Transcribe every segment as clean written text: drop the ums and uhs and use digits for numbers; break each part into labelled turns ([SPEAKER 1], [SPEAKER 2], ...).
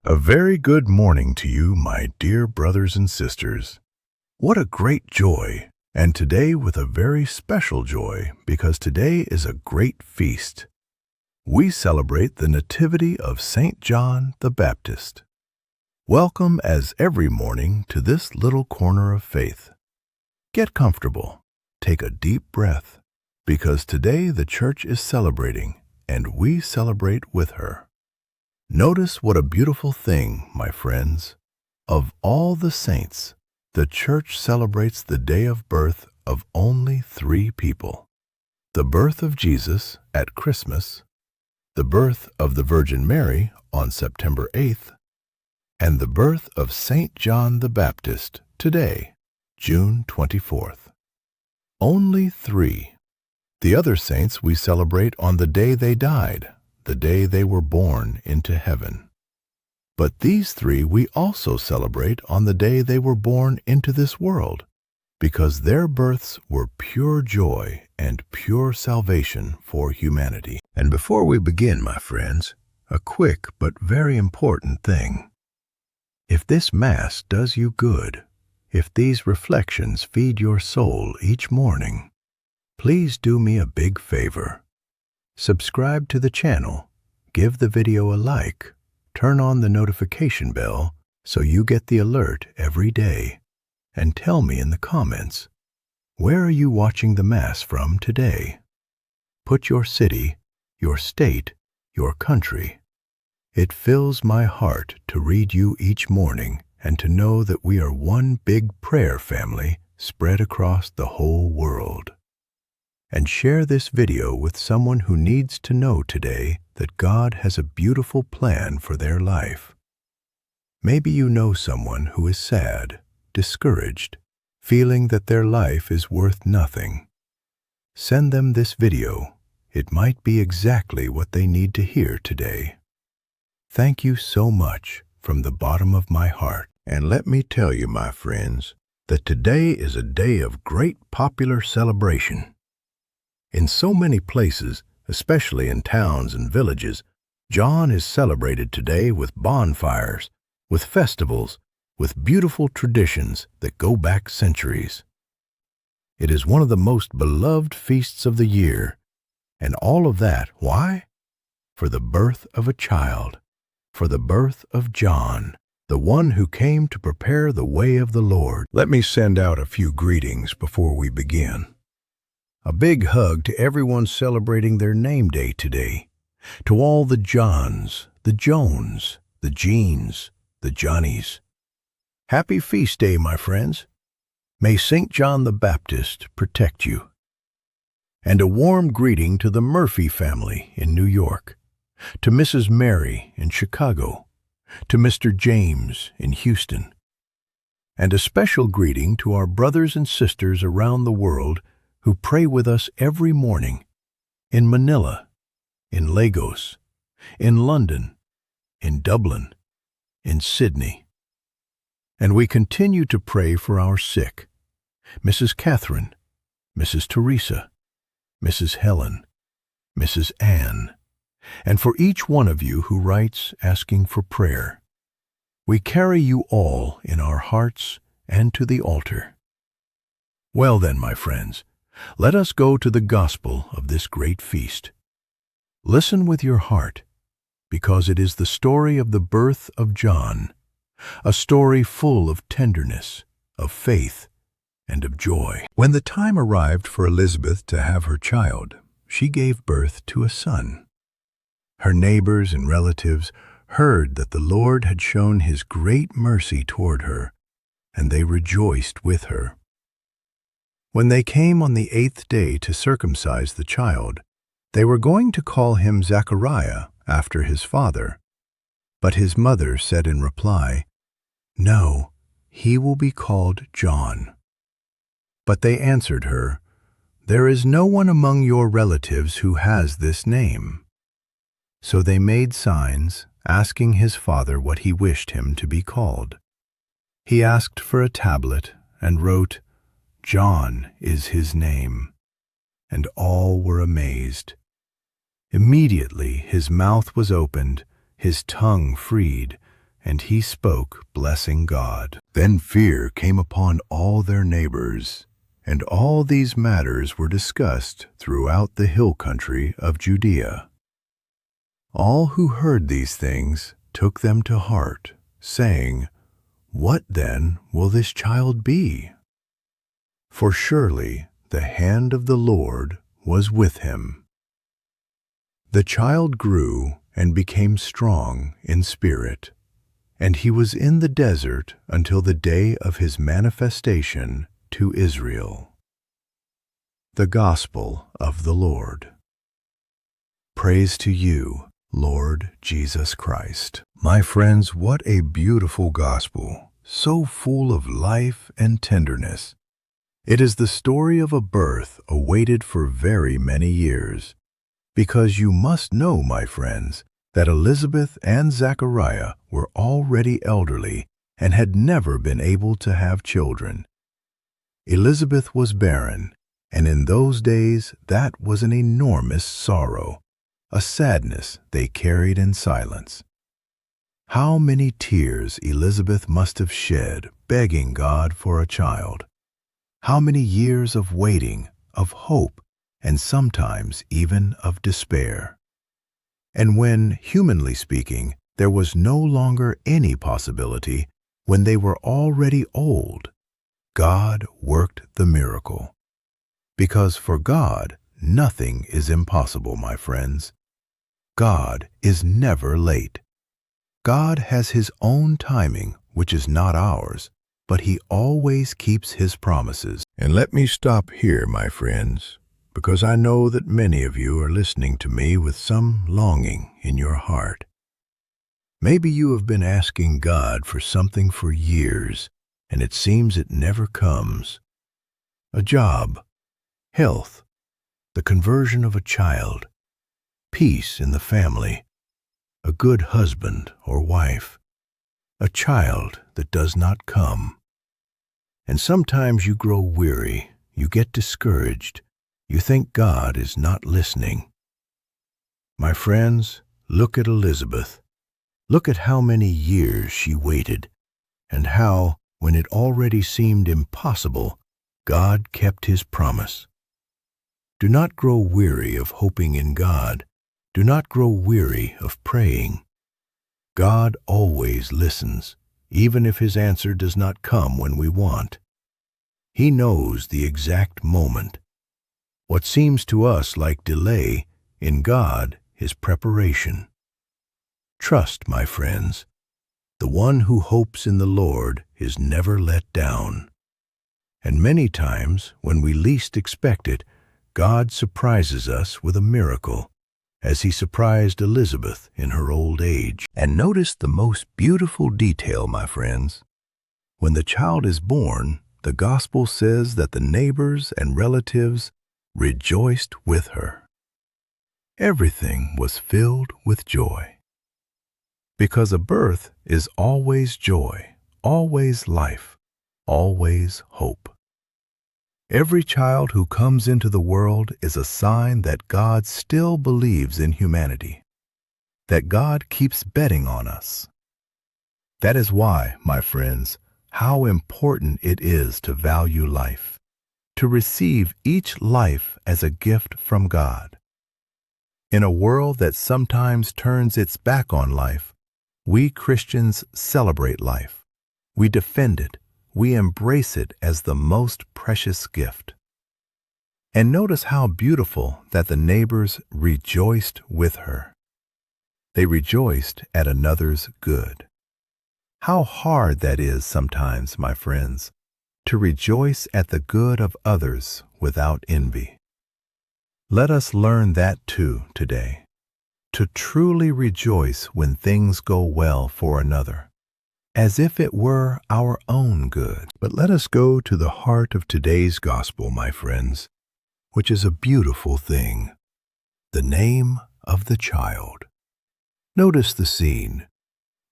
[SPEAKER 1] A very good morning to you, my dear brothers and sisters. What a great joy, and today with a very special joy, because today is a great feast. We celebrate the Nativity of St. John the Baptist. Welcome as every morning to this little corner of faith. Get comfortable, take a deep breath, because today the church is celebrating, and we celebrate with her. Notice what a beautiful thing, my friends. Of all the saints, the church celebrates the day of birth of only 3 people. The birth of Jesus at Christmas, the birth of the Virgin Mary on September 8th, and the birth of St. John the Baptist today, June 24th. Only 3. The other saints we celebrate on the day they died, the day they were born into heaven. But these 3 we also celebrate on the day they were born into this world, because their births were pure joy and pure salvation for humanity. And before we begin, my friends, a quick but very important thing. If this Mass does you good, if these reflections feed your soul each morning, please do me a big favor. Subscribe to the channel, give the video a like, turn on the notification bell so you get the alert every day, and tell me in the comments, where are you watching the Mass from today? Put your city, your state, your country. It fills my heart to read you each morning and to know that we are one big prayer family spread across the whole world. And share this video with someone who needs to know today that God has a beautiful plan for their life. Maybe you know someone who is sad, discouraged, feeling that their life is worth nothing. Send them this video. It might be exactly what they need to hear today. Thank you so much from the bottom of my heart. And let me tell you, my friends, that today is a day of great popular celebration. In so many places, especially in towns and villages, John is celebrated today with bonfires, with festivals, with beautiful traditions that go back centuries. It is one of the most beloved feasts of the year, and all of that, why? For the birth of a child, for the birth of John, the one who came to prepare the way of the Lord. Let me send out a few greetings before we begin. A big hug to everyone celebrating their name day today, to all the Johns, the Jones, the Jeans, the Johnnies. Happy feast day, my friends. May St. John the Baptist protect you. And a warm greeting to the Murphy family in New York, to Mrs. Mary in Chicago, to Mr. James in Houston. And a special greeting to our brothers and sisters around the world who pray with us every morning, in Manila, in Lagos, in London, in Dublin, in Sydney. And we continue to pray for our sick, Mrs. Catherine, Mrs. Teresa, Mrs. Helen, Mrs. Anne, and for each one of you who writes asking for prayer. We carry you all in our hearts and to the altar. Well then, my friends, let us go to the gospel of this great feast. Listen with your heart, because it is the story of the birth of John, a story full of tenderness, of faith, and of joy. When the time arrived for Elizabeth to have her child, she gave birth to a son. Her neighbors and relatives heard that the Lord had shown his great mercy toward her, and they rejoiced with her. When they came on the 8th day to circumcise the child, they were going to call him Zechariah after his father. But his mother said in reply, "No, he will be called John." But they answered her, "There is no one among your relatives who has this name." So they made signs, asking his father what he wished him to be called. He asked for a tablet and wrote, "John is his name." And all were amazed. Immediately his mouth was opened, his tongue freed, and he spoke, blessing God. Then fear came upon all their neighbors, and all these matters were discussed throughout the hill country of Judea. All who heard these things took them to heart, saying, "What then will this child be?" For surely the hand of the Lord was with him. The child grew and became strong in spirit, and he was in the desert until the day of his manifestation to Israel. The Gospel of the Lord. Praise to you, Lord Jesus Christ. My friends, what a beautiful gospel, so full of life and tenderness. It is the story of a birth awaited for very many years, because you must know, my friends, that Elizabeth and Zachariah were already elderly and had never been able to have children. Elizabeth was barren, and in those days that was an enormous sorrow, a sadness they carried in silence. How many tears Elizabeth must have shed begging God for a child. How many years of waiting, of hope, and sometimes even of despair. And when, humanly speaking, there was no longer any possibility, when they were already old, God worked the miracle. Because for God, nothing is impossible, my friends. God is never late. God has His own timing, which is not ours, but He always keeps His promises. And let me stop here, my friends, because I know that many of you are listening to me with some longing in your heart. Maybe you have been asking God for something for years, and it seems it never comes. A job, health, the conversion of a child, peace in the family, a good husband or wife, a child that does not come. And sometimes you grow weary, you get discouraged, you think God is not listening. My friends, look at Elizabeth. Look at how many years she waited, and how, when it already seemed impossible, God kept His promise. Do not grow weary of hoping in God. Do not grow weary of praying. God always listens, even if His answer does not come when we want. He knows the exact moment. What seems to us like delay, in God is preparation. Trust, my friends. The one who hopes in the Lord is never let down. And many times, when we least expect it, God surprises us with a miracle, as He surprised Elizabeth in her old age. And notice the most beautiful detail, my friends. When the child is born, the Gospel says that the neighbors and relatives rejoiced with her. Everything was filled with joy. Because a birth is always joy, always life, always hope. Every child who comes into the world is a sign that God still believes in humanity, that God keeps betting on us. That is why, my friends, how important it is to value life, to receive each life as a gift from God. In a world that sometimes turns its back on life, we Christians celebrate life. We defend it. We embrace it as the most precious gift. And notice how beautiful that the neighbors rejoiced with her. They rejoiced at another's good. How hard that is sometimes, my friends, to rejoice at the good of others without envy. Let us learn that too today, to truly rejoice when things go well for another, as if it were our own good. But let us go to the heart of today's gospel, my friends, which is a beautiful thing, the name of the child. Notice the scene.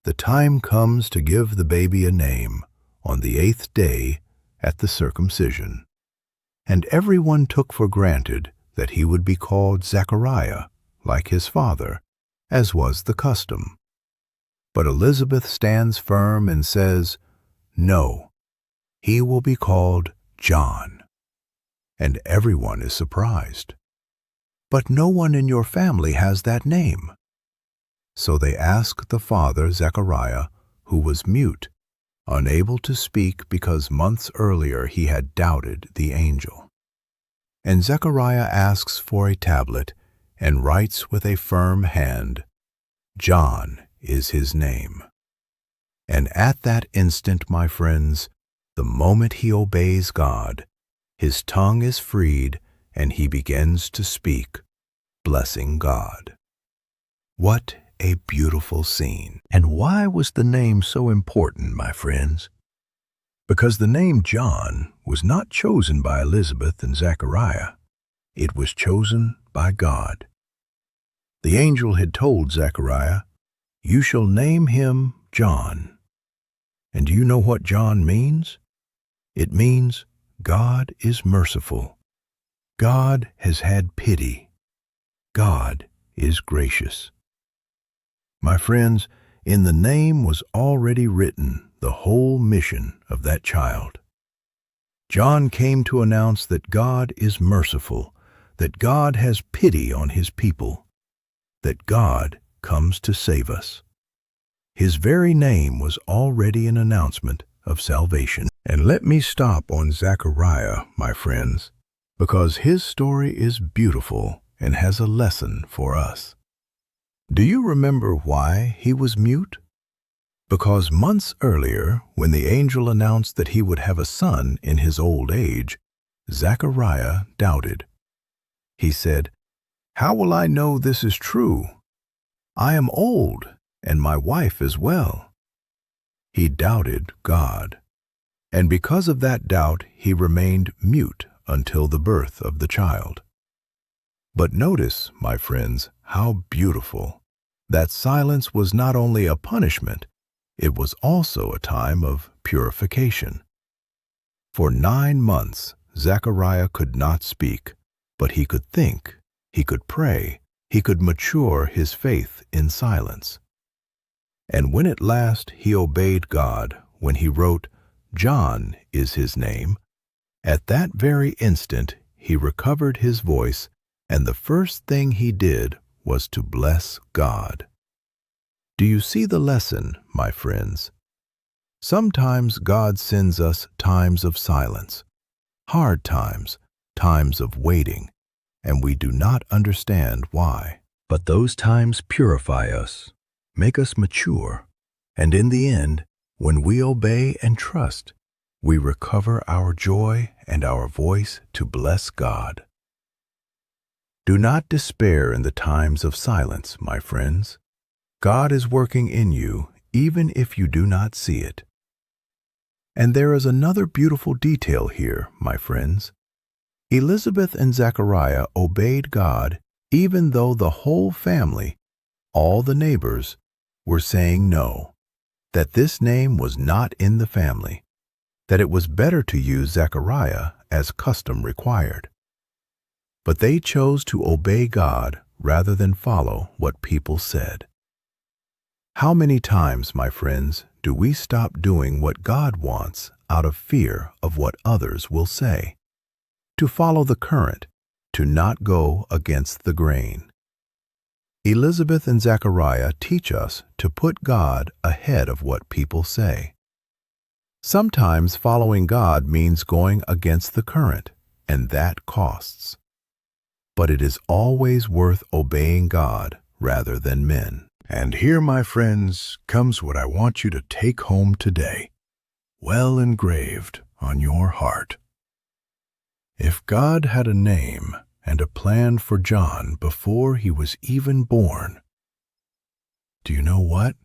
[SPEAKER 1] The time comes to give the baby a name on the 8th day at the circumcision, and everyone took for granted that he would be called Zachariah, like his father, as was the custom. But Elizabeth stands firm and says, "No, he will be called John." And everyone is surprised. "But no one in your family has that name." So they ask the father, Zechariah, who was mute, unable to speak because months earlier he had doubted the angel. And Zechariah asks for a tablet and writes with a firm hand, "John is his name." And at that instant, my friends, the moment he obeys God, his tongue is freed and he begins to speak, blessing God. What a beautiful scene. And why was the name so important, my friends? Because the name John was not chosen by Elizabeth and Zechariah. It was chosen by God. The angel had told Zechariah, "You shall name him John." And do you know what John means? It means God is merciful. God has had pity. God is gracious. My friends, in the name was already written the whole mission of that child. John came to announce that God is merciful, that God has pity on his people, that God comes to save us. His very name was already an announcement of salvation. And let me stop on Zechariah, my friends, because his story is beautiful and has a lesson for us. Do you remember why he was mute? Because months earlier, when the angel announced that he would have a son in his old age, Zechariah doubted. He said, "How will I know this is true? I am old, and my wife as well." He doubted God, and because of that doubt, he remained mute until the birth of the child. But notice, my friends, how beautiful. That silence was not only a punishment, it was also a time of purification. For 9 months, Zechariah could not speak, but he could think, he could pray, he could mature his faith in silence. And when at last he obeyed God, when he wrote, "John is his name," at that very instant he recovered his voice, and the first thing he did was to bless God. Do you see the lesson, my friends? Sometimes God sends us times of silence, hard times, times of waiting, and we do not understand why. But those times purify us, make us mature, and in the end, when we obey and trust, we recover our joy and our voice to bless God. Do not despair in the times of silence, my friends. God is working in you, even if you do not see it. And there is another beautiful detail here, my friends. Elizabeth and Zechariah obeyed God even though the whole family, all the neighbors, were saying no, that this name was not in the family, that it was better to use Zechariah as custom required. But they chose to obey God rather than follow what people said. How many times, my friends, do we stop doing what God wants out of fear of what others will say? To follow the current, to not go against the grain. Elizabeth and Zechariah teach us to put God ahead of what people say. Sometimes following God means going against the current, and that costs. But it is always worth obeying God rather than men. And here, my friends, comes what I want you to take home today, well engraved on your heart. If God had a name and a plan for John before he was even born, do you know what?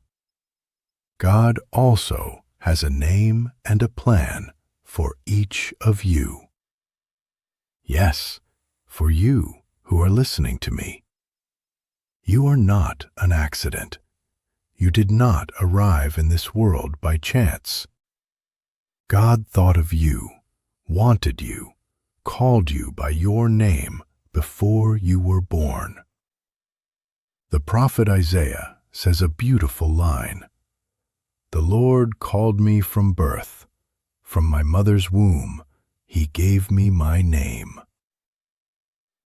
[SPEAKER 1] God also has a name and a plan for each of you. Yes, for you who are listening to me. You are not an accident. You did not arrive in this world by chance. God thought of you, wanted you, called you by your name before you were born. The prophet Isaiah says a beautiful line The Lord called me from birth. From my mother's womb, He gave me my name.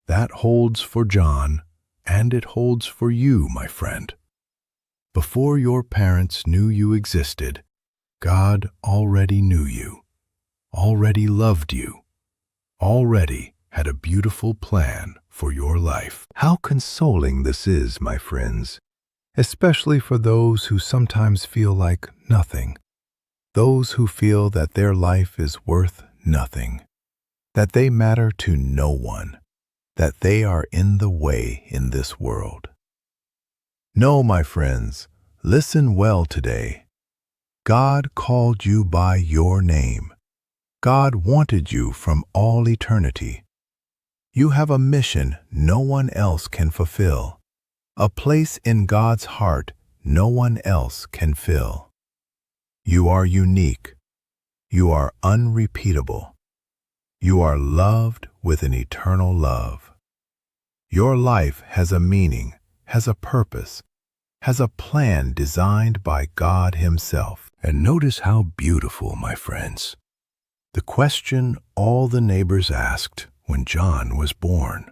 [SPEAKER 1] That holds for John, and it holds for you, my friend. Before your parents knew you existed, God already knew you, already loved you, already had a beautiful plan for your life. How consoling this is, my friends, especially for those who sometimes feel like nothing, those who feel that their life is worth nothing, that they matter to no one, that they are in the way in this world. No, my friends, listen well today. God called you by your name. God wanted you from all eternity. You have a mission no one else can fulfill, a place in God's heart no one else can fill. You are unique. You are unrepeatable. You are loved with an eternal love. Your life has a meaning, has a purpose, has a plan designed by God Himself. And notice how beautiful, my friends. The question all the neighbors asked when John was born.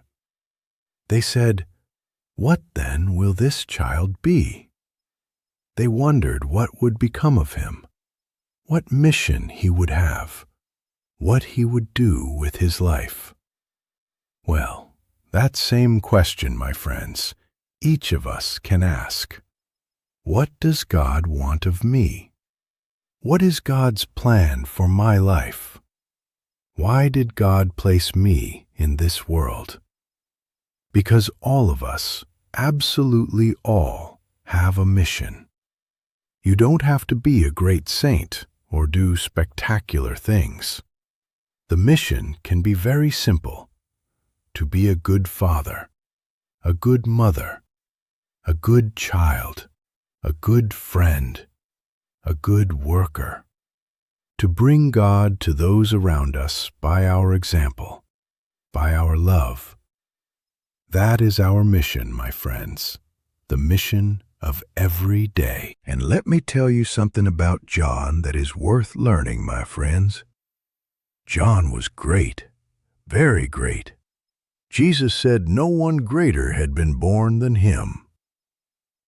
[SPEAKER 1] They said, "What then will this child be?" They wondered what would become of him, what mission he would have, what he would do with his life. Well, that same question, my friends, each of us can ask. What does God want of me? What is God's plan for my life? Why did God place me in this world? Because all of us, absolutely all, have a mission. You don't have to be a great saint or do spectacular things. The mission can be very simple: to be a good father, a good mother, a good child, a good friend, a good worker. To bring God to those around us by our example, by our love. That is our mission, my friends, the mission of every day. And let me tell you something about John that is worth learning, my friends. John was great, very great. Jesus said no one greater had been born than him.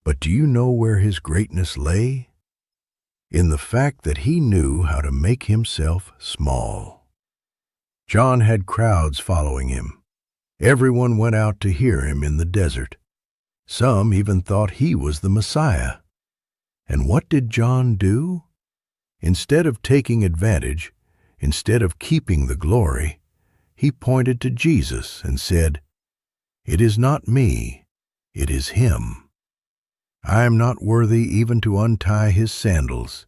[SPEAKER 1] But do you know where his greatness lay? In the fact that he knew how to make himself small. John had crowds following him. Everyone went out to hear him in the desert. Some even thought he was the Messiah. And what did John do? Instead of taking advantage, instead of keeping the glory, he pointed to Jesus and said, "It is not me, it is Him. I am not worthy even to untie His sandals.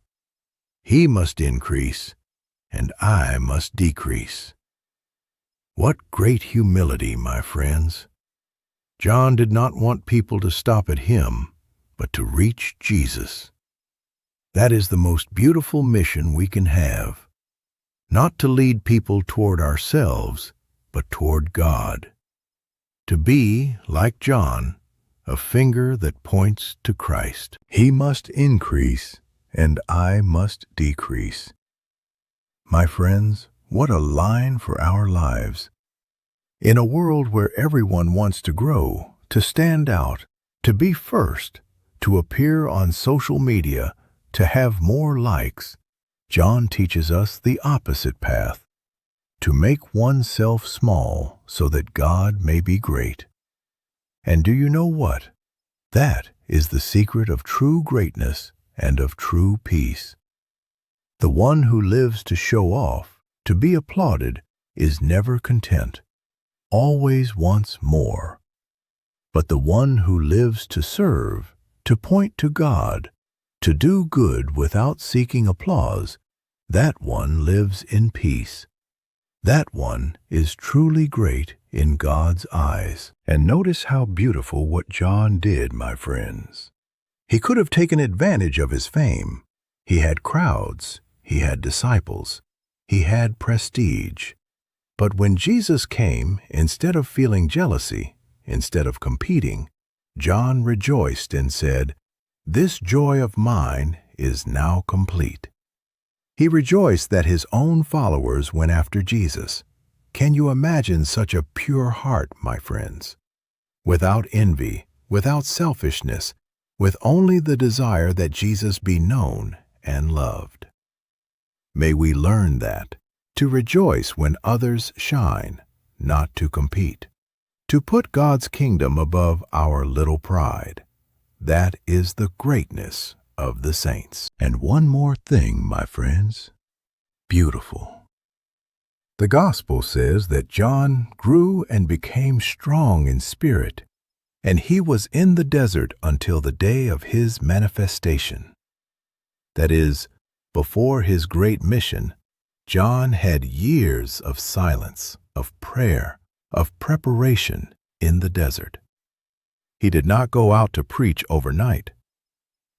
[SPEAKER 1] He must increase, and I must decrease." What great humility, my friends! John did not want people to stop at him, but to reach Jesus. That is the most beautiful mission we can have. Not to lead people toward ourselves, but toward God. To be, like John, a finger that points to Christ. He must increase, and I must decrease. My friends, what a line for our lives. In a world where everyone wants to grow, to stand out, to be first, to appear on social media, to have more likes, John teaches us the opposite path, to make oneself small so that God may be great. And do you know what? That is the secret of true greatness and of true peace. The one who lives to show off, to be applauded, is never content, always wants more. But the one who lives to serve, to point to God, to do good without seeking applause, that one lives in peace. That one is truly great in God's eyes. And notice how beautiful what John did, my friends. He could have taken advantage of his fame. He had crowds. He had disciples. He had prestige. But when Jesus came, instead of feeling jealousy, instead of competing, John rejoiced and said, "This joy of mine is now complete. He rejoiced that his own followers went after Jesus. Can you imagine such a pure heart, my friends? Without envy, without selfishness, with only the desire that Jesus be known and loved. May we learn that, to rejoice when others shine, not to compete, to put God's kingdom above our little pride. That is the greatness of the saints. And one more thing, my friends, beautiful. The Gospel says that John grew and became strong in spirit, and he was in the desert until the day of his manifestation. That is, before his great mission, John had years of silence, of prayer, of preparation in the desert. He did not go out to preach overnight.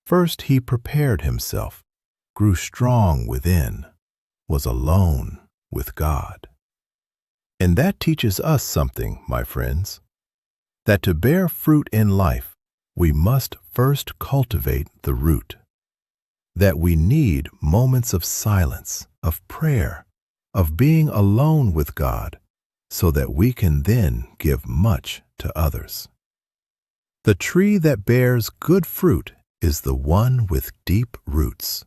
[SPEAKER 1] First he prepared himself, grew strong within, was alone with God. And that teaches us something, my friends, that to bear fruit in life, we must first cultivate the root. That we need moments of silence, of prayer, of being alone with God, so that we can then give much to others. The tree that bears good fruit is the one with deep roots.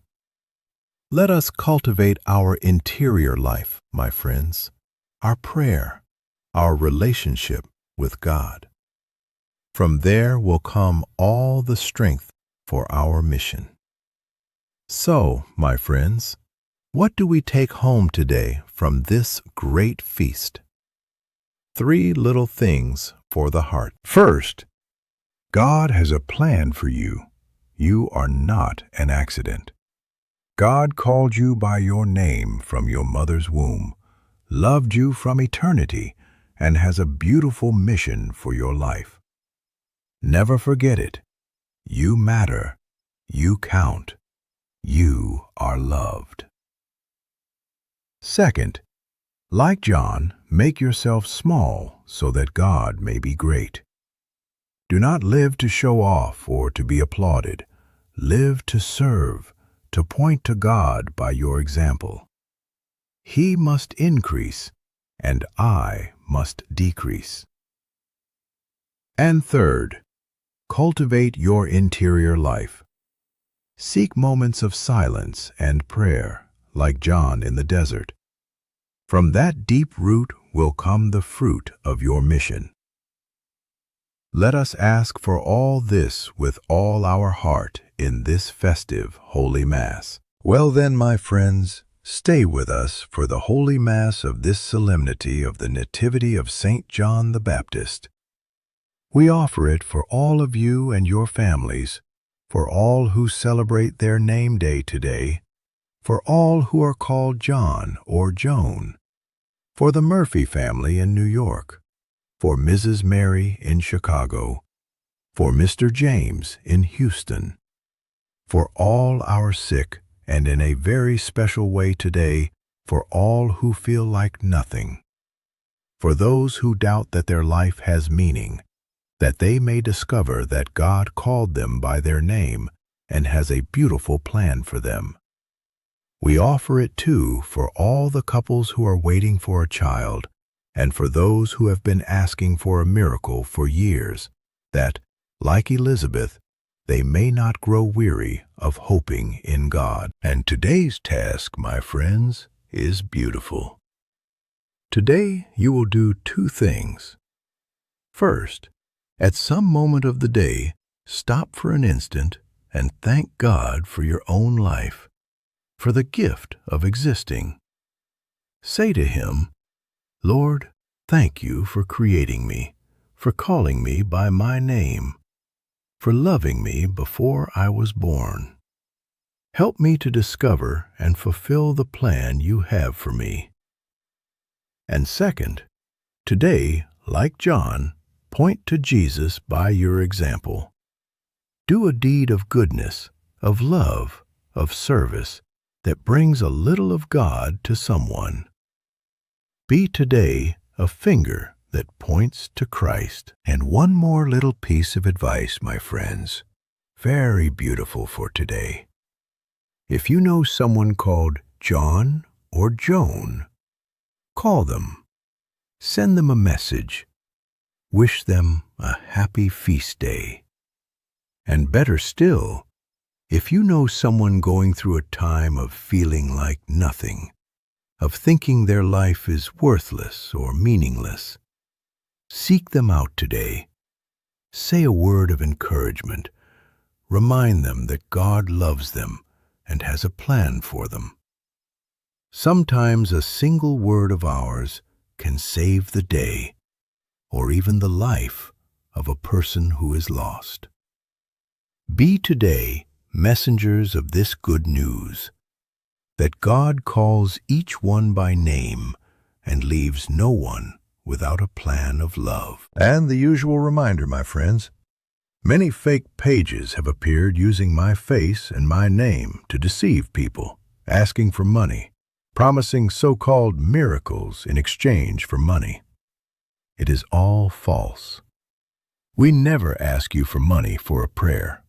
[SPEAKER 1] Let us cultivate our interior life, my friends, our prayer, our relationship with God. From there will come all the strength for our mission. So, my friends, what do we take home today from this great feast? 3 little things for the heart. First, God has a plan for you. You are not an accident. God called you by your name from your mother's womb, loved you from eternity, and has a beautiful mission for your life. Never forget it. You matter. You count. You are loved. Second, like John, make yourself small so that God may be great. Do not live to show off or to be applauded. Live to serve, to point to God by your example. He must increase, and I must decrease. And third, cultivate your interior life. Seek moments of silence and prayer, like John in the desert. From that deep root will come the fruit of your mission. Let us ask for all this with all our heart in this festive Holy Mass. Well then, my friends, stay with us for the Holy Mass of this solemnity of the Nativity of St. John the Baptist. We offer it for all of you and your families, for all who celebrate their name day today, for all who are called John or Joan, for the Murphy family in New York, for Mrs. Mary in Chicago, for Mr. James in Houston, for all our sick, and in a very special way today, for all who feel like nothing, for those who doubt that their life has meaning, that they may discover that God called them by their name and has a beautiful plan for them. We offer it too for all the couples who are waiting for a child, and for those who have been asking for a miracle for years, that, like Elizabeth, they may not grow weary of hoping in God. And today's task, my friends, is beautiful. Today you will do 2 things. First, at some moment of the day, stop for an instant and thank God for your own life, for the gift of existing. Say to Him, Lord, thank you for creating me, for calling me by my name, for loving me before I was born. Help me to discover and fulfill the plan you have for me. And second, today, like John, point to Jesus by your example. Do a deed of goodness, of love, of service that brings a little of God to someone. Be today a finger that points to Christ. And one more little piece of advice, my friends, very beautiful for today. If you know someone called John or Joan, call them, send them a message, wish them a happy feast day. And better still, if you know someone going through a time of feeling like nothing, of thinking their life is worthless or meaningless, seek them out today. Say a word of encouragement. Remind them that God loves them and has a plan for them. Sometimes a single word of ours can save the day or even the life of a person who is lost. Be today messengers of this good news, that God calls each one by name and leaves no one without a plan of love. And the usual reminder, my friends, many fake pages have appeared using my face and my name to deceive people, asking for money, promising so-called miracles in exchange for money. It is all false. We never ask you for money for a prayer.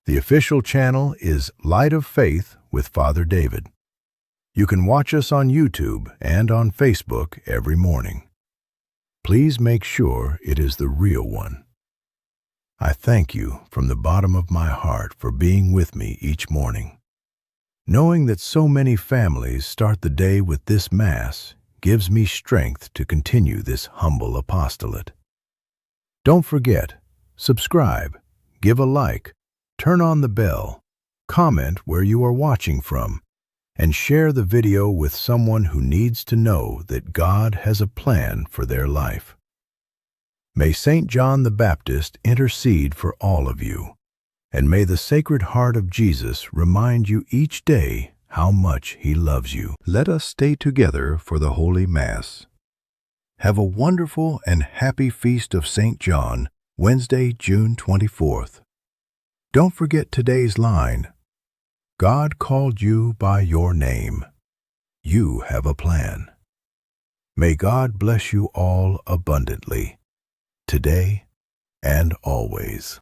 [SPEAKER 1] The official channel is Light of Faith with Father David. You can watch us on YouTube and on Facebook every morning. Please make sure it is the real one. I thank you from the bottom of my heart for being with me each morning. Knowing that so many families start the day with this Mass gives me strength to continue this humble apostolate. Don't forget, subscribe, give a like, turn on the bell, comment where you are watching from, and share the video with someone who needs to know that God has a plan for their life. May St. John the Baptist intercede for all of you, and may the Sacred Heart of Jesus remind you each day how much He loves you. Let us stay together for the Holy Mass. Have a wonderful and happy Feast of St. John, Wednesday, June 24th. Don't forget today's line. God called you by your name. You have a plan. May God bless you all abundantly, today and always.